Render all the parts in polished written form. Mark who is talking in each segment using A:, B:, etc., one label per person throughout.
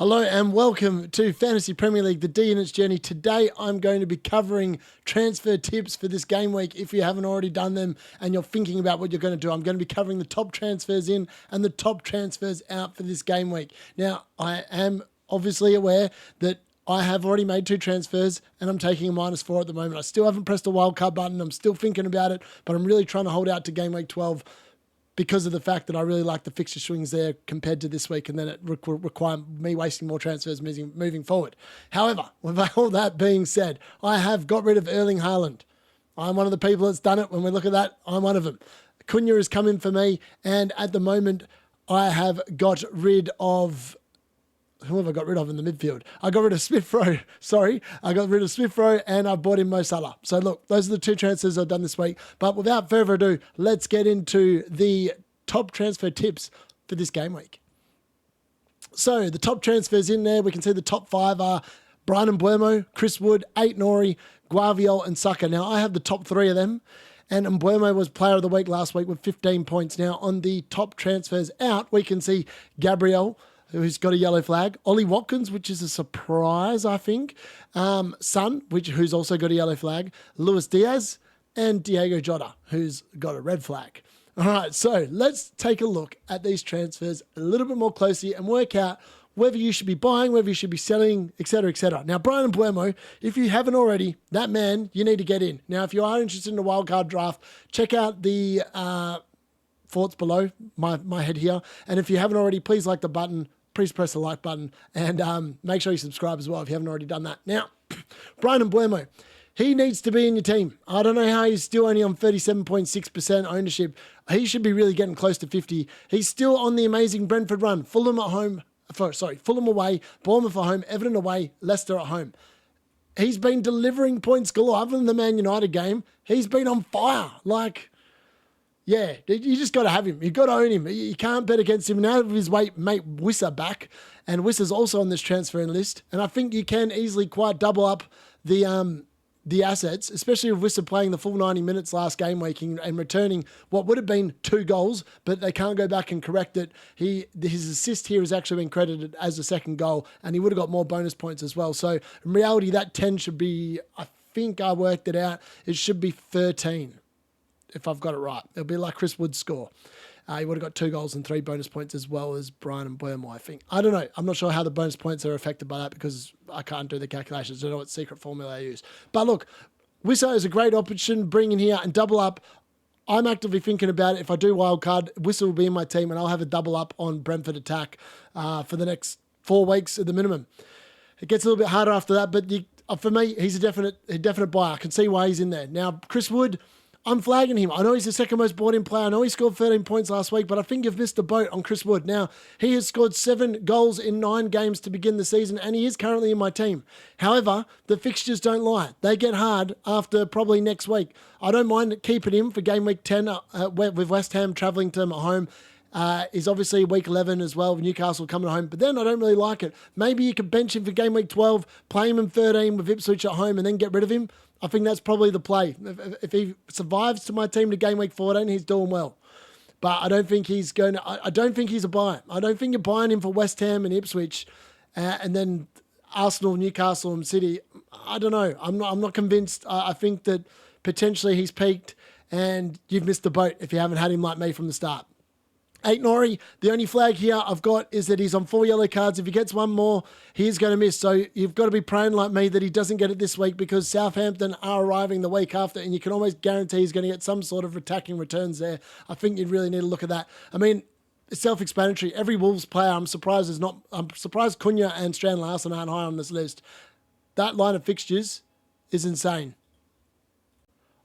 A: Hello and welcome to Fantasy Premier League, the D in its journey. Today I'm going to be covering transfer tips for this game week. If you haven't already done them and you're thinking about what you're going to do, I'm going to be covering the top transfers in and the top transfers out for this game week. Now, I am obviously aware that I have already made 2 transfers and I'm taking a -4 at the moment. I still haven't pressed the wildcard button. I'm still thinking about it, but I'm really trying to hold out to game week 12 because of the fact that I really like the fixture swings there compared to this week, and then it require me wasting more transfers moving forward. However, with all that being said, I have got rid of Erling Haaland. I'm one of the people that's done it. When we look at that, I'm one of them. Cunha has come in for me, and at the moment, I have got rid of... Who have I got rid of in the midfield? I got rid of Smith-Rowe. I got rid of Smith-Rowe and I bought in Mo Salah. So look, those are the 2 transfers I've done this week. But without further ado, let's get into the top transfer tips for this game week. So the top transfers in there, we can see the top 5 are Bryan Mbeumo, Chris Wood, Ait-Nouri, Gw10 and Saka. Now I have the top 3 of them. And Mbeumo was player of the week last week with 15 points. Now on the top transfers out, we can see Gabriel, who's got a yellow flag, Ollie Watkins, which is a surprise, I think, Son, who's also got a yellow flag, Luis Diaz, and Diego Jota, who's got a red flag. All right, so let's take a look at these transfers a little bit more closely and work out whether you should be buying, whether you should be selling, etc., etc. Now, Bryan Mbeumo, if you haven't already, that man, you need to get in. Now, if you are interested in the wildcard draft, check out the thoughts below my head here. And if you haven't already, please like the button. Please press the like button and make sure you subscribe as well if you haven't already done that. Now, Bryan Mbeumo, he needs to be in your team. I don't know how he's still only on 37.6% ownership. He should be really getting close to 50. He's still on the amazing Brentford run. Fulham away, Bournemouth at home, Everton away, Leicester at home. He's been delivering points galore. Other than the Man United game, he's been on fire. Yeah, you just got to have him. You've got to own him. You can't bet against him. Now with his mate Wissa back, and Wissa's also on this transferring list, and I think you can easily quite double up the assets, especially with Wissa playing the full 90 minutes last game week and returning what would have been 2 goals, but they can't go back and correct it. His assist here has actually been credited as a second goal, and he would have got more bonus points as well. So in reality, that 10 should be, I think I worked it out, it should be 13. If I've got it right. It'll be like Chris Wood's score. He would have got 2 goals and 3 bonus points as well as Bryan Mbeumo, I think. I don't know. I'm not sure how the bonus points are affected by that because I can't do the calculations. I don't know what secret formula I use. But look, Wissa is a great option. Bring in here and double up. I'm actively thinking about it. If I do wildcard, Wissa will be in my team and I'll have a double up on Brentford attack for the next 4 weeks at the minimum. It gets a little bit harder after that, but for me, he's a definite buyer. I can see why he's in there. Now, Chris Wood, I'm flagging him. I know he's the second most bought-in player. I know he scored 13 points last week, but I think you've missed the boat on Chris Wood. Now, he has scored 7 goals in 9 games to begin the season, and he is currently in my team. However, the fixtures don't lie. They get hard after probably next week. I don't mind keeping him for game week 10 with West Ham travelling to him at home. Is obviously week 11 as well, Newcastle coming home, but then I don't really like it. Maybe you could bench him for game week 12, play him in 13 with Ipswich at home, and then get rid of him. I think that's probably the play. If he survives to my team to game week 14, he's doing well. But I don't think he's going to. I don't think he's a buy. I don't think you're buying him for West Ham and Ipswich, and then Arsenal, Newcastle, and City. I don't know. I'm not convinced. I think that potentially he's peaked, and you've missed the boat if you haven't had him like me from the start. Ait-Nouri, the only flag here I've got is that he's on 4 yellow cards. If he gets 1 more, he's going to miss. So you've got to be praying like me that he doesn't get it this week because Southampton are arriving the week after, and you can almost guarantee he's going to get some sort of attacking returns there. I think you'd really need to look at that. I mean, it's self-explanatory. Every Wolves player, I'm surprised Cunha and Strand Larsen aren't high on this list. That line of fixtures is insane.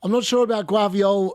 A: I'm not sure about Gw10.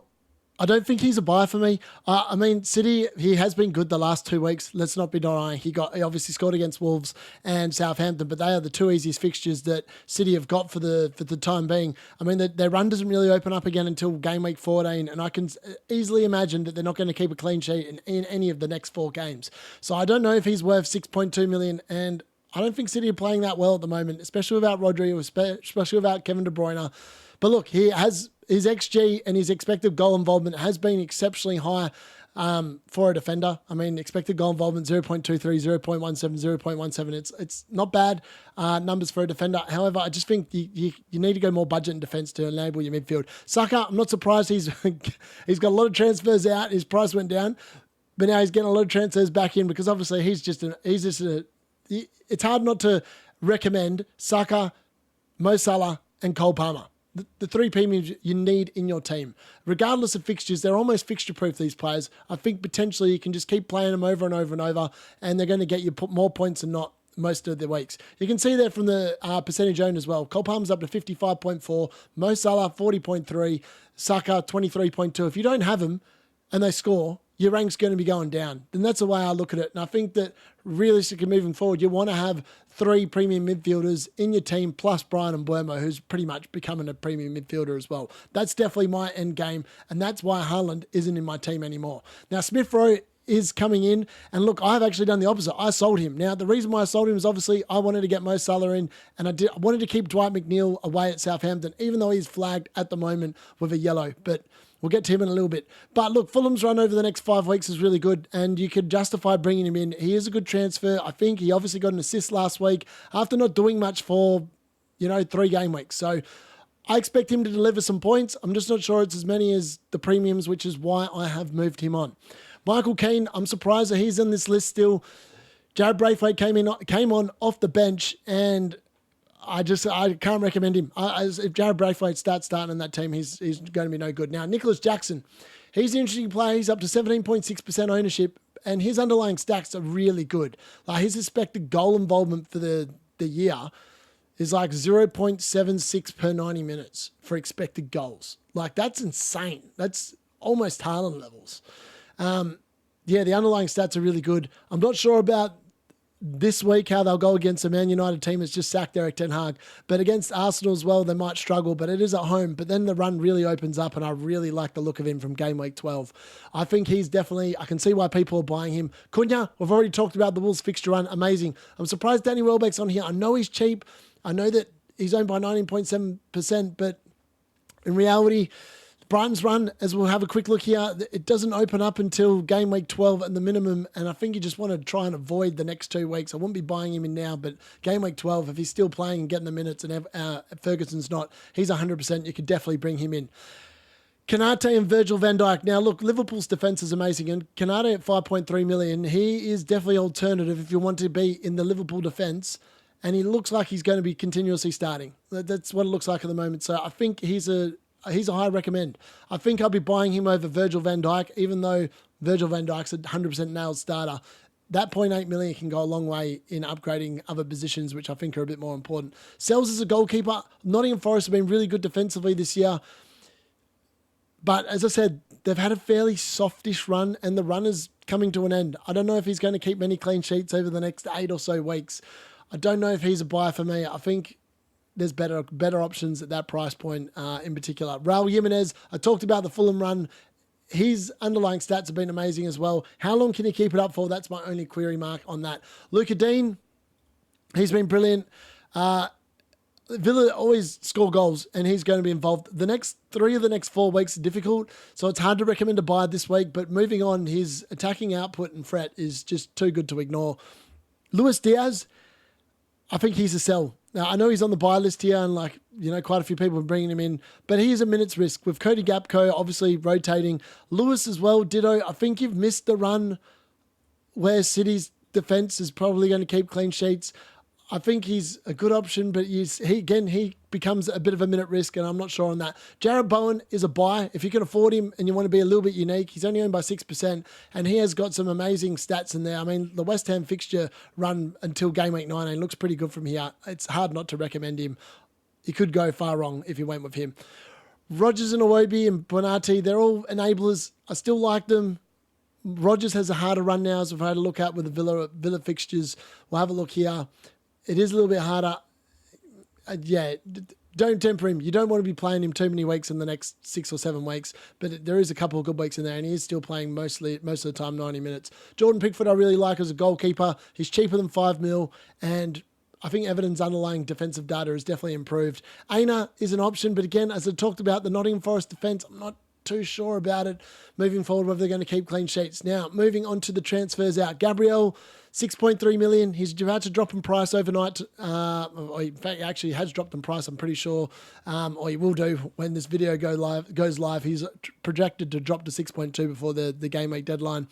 A: I don't think he's a buy for me. I mean, City, he has been good the last 2 weeks. Let's not be denying. He obviously scored against Wolves and Southampton, but they are the 2 easiest fixtures that City have got for the time being. I mean, their run doesn't really open up again until game week 14, and I can easily imagine that they're not going to keep a clean sheet in any of the next 4 games. So I don't know if he's worth 6.2 million, and I don't think City are playing that well at the moment, especially without Rodri, especially without Kevin De Bruyne. But look, he has his XG and his expected goal involvement has been exceptionally high for a defender. I mean, expected goal involvement 0.23, 0.17, 0.17. It's not bad numbers for a defender. However, I just think you need to go more budget in defense to enable your midfield. Saka, I'm not surprised he's got a lot of transfers out. His price went down, but now he's getting a lot of transfers back in because obviously it's hard not to recommend Saka, Mo Salah, and Cole Palmer. The three premiums you need in your team. Regardless of fixtures, they're almost fixture-proof, these players. I think potentially you can just keep playing them over and over and over, and they're going to get you more points than not most of the weeks. You can see there from the percentage owned as well. Cole Palmer's up to 55.4, Mo Salah 40.3, Saka 23.2. If you don't have them and they score, your rank's going to be going down. And that's the way I look at it. And I think that realistically moving forward, you want to have three premium midfielders in your team plus Brian Mbeumo, who's pretty much becoming a premium midfielder as well. That's definitely my end game. And that's why Haaland isn't in my team anymore. Now, Smith Rowe is coming in. And look, I've actually done the opposite. I sold him. Now, the reason why I sold him is obviously I wanted to get Mo Salah in, and I wanted to keep Dwight McNeil away at Southampton, even though he's flagged at the moment with a yellow. But we'll get to him in a little bit. But look, Fulham's run over the next 5 weeks is really good, and you could justify bringing him in. He is a good transfer. I think he obviously got an assist last week after not doing much for, 3 game weeks. So I expect him to deliver some points. I'm just not sure it's as many as the premiums, which is why I have moved him on. Michael Keane, I'm surprised that he's on this list still. Jared Braithwaite came on off the bench, and I can't recommend him. If Jared Braithwaite starting in that team, he's going to be no good. Now, Nicholas Jackson, he's an interesting player. He's up to 17.6% ownership, and his underlying stats are really good. Like his expected goal involvement for the year is like 0.76 per 90 minutes for expected goals. Like that's insane. That's almost Haaland levels. The underlying stats are really good. I'm not sure about this week how they'll go against a Man United team that's just sacked Erik ten Hag. But against Arsenal as well, they might struggle, but it is at home. But then the run really opens up, and I really like the look of him from game week 12. I think he's definitely, I can see why people are buying him. Cunha, we've already talked about the Wolves fixture run, amazing. I'm surprised Danny Welbeck's on here. I know he's cheap. I know that he's owned by 19.7%, but in reality, Brighton's run, as we'll have a quick look here, it doesn't open up until game week 12 at the minimum, and I think you just want to try and avoid the next 2 weeks. I wouldn't be buying him in now, but game week 12, if he's still playing and getting the minutes and Ferguson's not, he's 100%. You could definitely bring him in. Kanate and Virgil van Dijk. Now, look, Liverpool's defence is amazing, and Kanate at 5.3 million, he is definitely alternative if you want to be in the Liverpool defence, and he looks like he's going to be continuously starting. That's what it looks like at the moment, so I think he's a high recommend. I think I'll be buying him over Virgil van Dijk, even though Virgil van Dijk's a 100% nailed starter. That 0.8 million can go a long way in upgrading other positions, which I think are a bit more important. Sells as a goalkeeper. Nottingham Forest have been really good defensively this year. But as I said, they've had a fairly softish run, and the run is coming to an end. I don't know if he's going to keep many clean sheets over the next 8 or so weeks. I don't know if he's a buy for me. I think there's better options at that price point in particular. Raul Jimenez, I talked about the Fulham run. His underlying stats have been amazing as well. How long can he keep it up for? That's my only query mark on that. Luca Dean, he's been brilliant. Villa always score goals, and he's going to be involved. The next 3 of the next 4 weeks are difficult, so it's hard to recommend a buy this week, but moving on, his attacking output and threat is just too good to ignore. Luis Diaz, I think he's a sell. Now, I know he's on the buy list here, and quite a few people are bringing him in, but he is a minute's risk with Cody Gakpo obviously rotating. Lewis as well, ditto. I think you've missed the run where City's defense is probably going to keep clean sheets. I think he's a good option, but he becomes a bit of a minute risk, and I'm not sure on that. Jared Bowen is a buy. If you can afford him and you want to be a little bit unique, he's only owned by 6%, and he has got some amazing stats in there. I mean, the West Ham fixture run until game week 19 looks pretty good from here. It's hard not to recommend him. You could go far wrong if you went with him. Rodgers and Iwobi and Bonatti, they're all enablers. I still like them. Rodgers has a harder run now, as we've had a look at with the Villa fixtures. We'll have a look here. It is a little bit harder. Don't temper him. You don't want to be playing him too many weeks in the next 6 or 7 weeks, but there is a couple of good weeks in there, and he is still playing most of the time 90 minutes. Jordan Pickford I really like as a goalkeeper. He's cheaper than 5 mil, and I think Everton's underlying defensive data has definitely improved. Aina is an option, but again, as I talked about, the Nottingham Forest defence, I'm not too sure about it moving forward, whether they're going to keep clean sheets. Now, moving on to the transfers out. Gabriel, 6.3 million. He's about to drop in price overnight. Or in fact, he actually has dropped in price, I'm pretty sure. Or he will do when this video goes live. He's projected to drop to 6.2 before the game week deadline.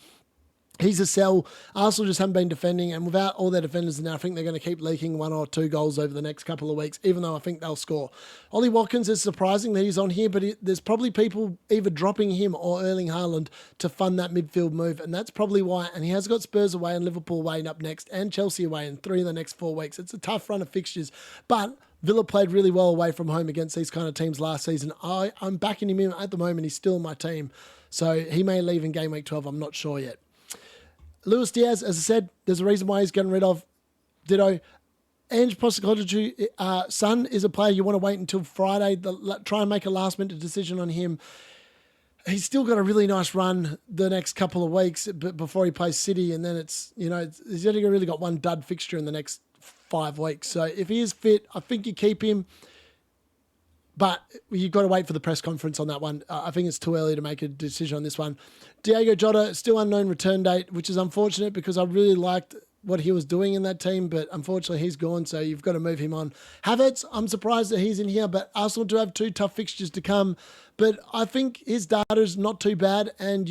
A: He's a sell. Arsenal just haven't been defending, and without all their defenders now, I think they're going to keep leaking 1 or 2 goals over the next couple of weeks, even though I think they'll score. Ollie Watkins is surprising that he's on here, but there's probably people either dropping him or Erling Haaland to fund that midfield move, and that's probably why. And he has got Spurs away and Liverpool away up next, and Chelsea away in 3 of the next 4 weeks. It's a tough run of fixtures, but Villa played really well away from home against these kind of teams last season. I'm backing him in at the moment. He's still in my team, so he may leave in game week 12. I'm not sure yet. Luis Diaz, as I said, there's a reason why he's getting rid of. Ditto. Ange Postecoglou's son is a player you want to wait until Friday. Try and make a last-minute decision on him. He's still got a really nice run the next couple of weeks before he plays City, and then he's only really got one dud fixture in the next 5 weeks. So if he is fit, I think you keep him. But you've got to wait for the press conference on that one. I think it's too early to make a decision on this one. Diego Jota, still unknown return date, which is unfortunate because I really liked what he was doing in that team, but unfortunately he's gone, so you've got to move him on. Havertz, I'm surprised that he's in here, but Arsenal do have 2 tough fixtures to come. But I think his data is not too bad, and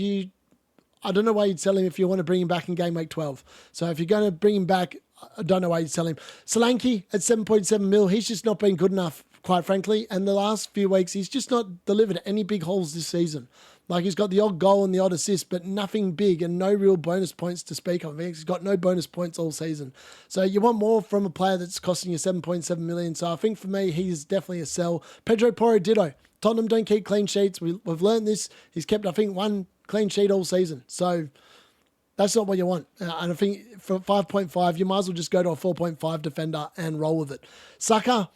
A: I don't know why you'd sell him if you want to bring him back in game week 12. So if you're going to bring him back, I don't know why you'd sell him. Solanke at 7.7 mil, he's just not been good enough, quite frankly. And the last few weeks, he's just not delivered any big holes this season. Like, he's got the odd goal and the odd assist, but nothing big and no real bonus points to speak of. He's got no bonus points all season. So you want more from a player that's costing you 7.7 million. So I think for me, he's definitely a sell. Pedro Porro, ditto. Tottenham don't keep clean sheets. We've learned this. He's kept, I think, 1 clean sheet all season. So that's not what you want. And I think for 5.5, you might as well just go to a 4.5 defender and roll with it. Saka,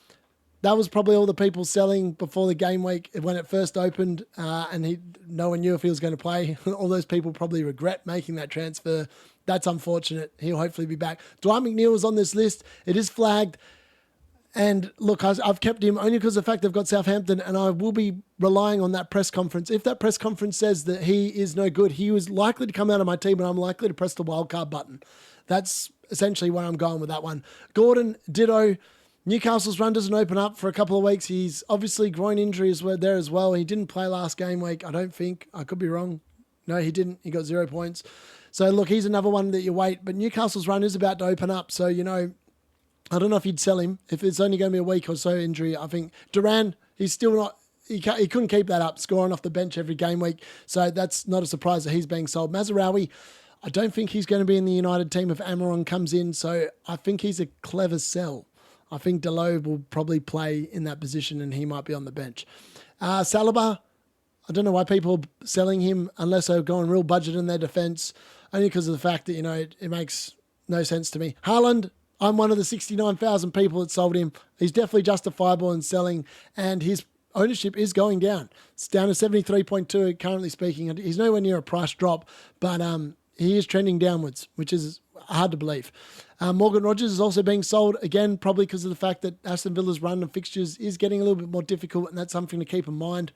A: that was probably all the people selling before the game week when it first opened, and no one knew if he was going to play. All those people probably regret making that transfer. That's unfortunate. He'll hopefully be back. Dwight McNeil is on this list. It is flagged. And look, I've kept him only because of the fact they've got Southampton, and I will be relying on that press conference. If that press conference says that he is no good, he was likely to come out of my team, and I'm likely to press the wildcard button. That's essentially where I'm going with that one. Gordon, ditto. Newcastle's run doesn't open up for a couple of weeks. He's obviously groin injuries there as well. He didn't play last game week, I don't think. I could be wrong. No, he didn't. He got 0 points. So, look, he's another one that you wait. But Newcastle's run is about to open up. So, I don't know if you'd sell him. If it's only going to be a week or so injury, I think Duran, he's still not... He couldn't keep that up, scoring off the bench every game week. So that's not a surprise that he's being sold. Mazraoui, I don't think he's going to be in the United team if Amaron comes in. So I think he's a clever sell. I think Dalot will probably play in that position and he might be on the bench. Saliba, I don't know why people are selling him unless they're going real budget in their defence, only because of the fact that, it makes no sense to me. Haaland, I'm one of the 69,000 people that sold him. He's definitely justifiable in selling, and his ownership is going down. It's down to 73.2 currently speaking. He's nowhere near a price drop, but he is trending downwards, which is hard to believe. Morgan Rogers is also being sold, again, probably because of the fact that Aston Villa's run of fixtures is getting a little bit more difficult, and that's something to keep in mind.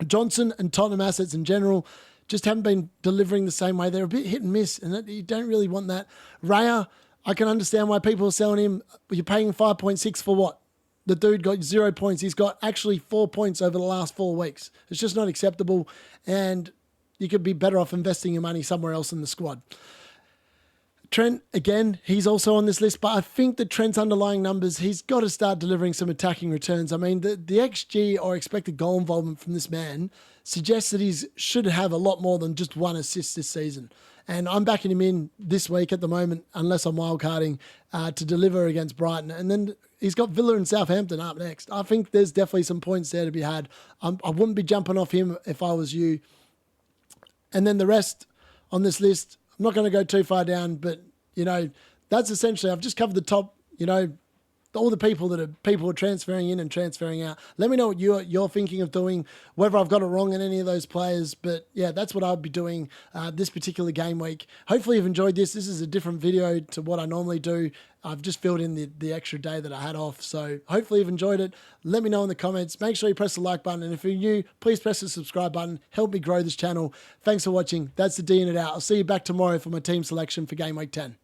A: Johnson and Tottenham assets in general just haven't been delivering the same way. They're a bit hit and miss, and you don't really want that. Raya, I can understand why people are selling him. You're paying 5.6 for what? The dude got 0 points. He's got actually 4 points over the last 4 weeks. It's just not acceptable, and you could be better off investing your money somewhere else in the squad. Trent, again, he's also on this list, but I think that Trent's underlying numbers, he's got to start delivering some attacking returns. I mean, the XG or expected goal involvement from this man suggests that he should have a lot more than just 1 assist this season. And I'm backing him in this week at the moment, unless I'm wildcarding, to deliver against Brighton. And then he's got Villa and Southampton up next. I think there's definitely some points there to be had. I wouldn't be jumping off him if I was you. And then the rest on this list, I'm not going to go too far down, but, that's essentially, I've just covered the top, all the people are transferring in and transferring out. Let me know what you're thinking of doing, whether I've got it wrong in any of those players. But yeah, that's what I'll be doing this particular game week. Hopefully you've enjoyed this. This is a different video to what I normally do. I've just filled in the extra day that I had off. So hopefully you've enjoyed it. Let me know in the comments. Make sure you press the like button. And if you're new, please press the subscribe button. Help me grow this channel. Thanks for watching. That's the D in it out. I'll see you back tomorrow for my team selection for Game Week 10.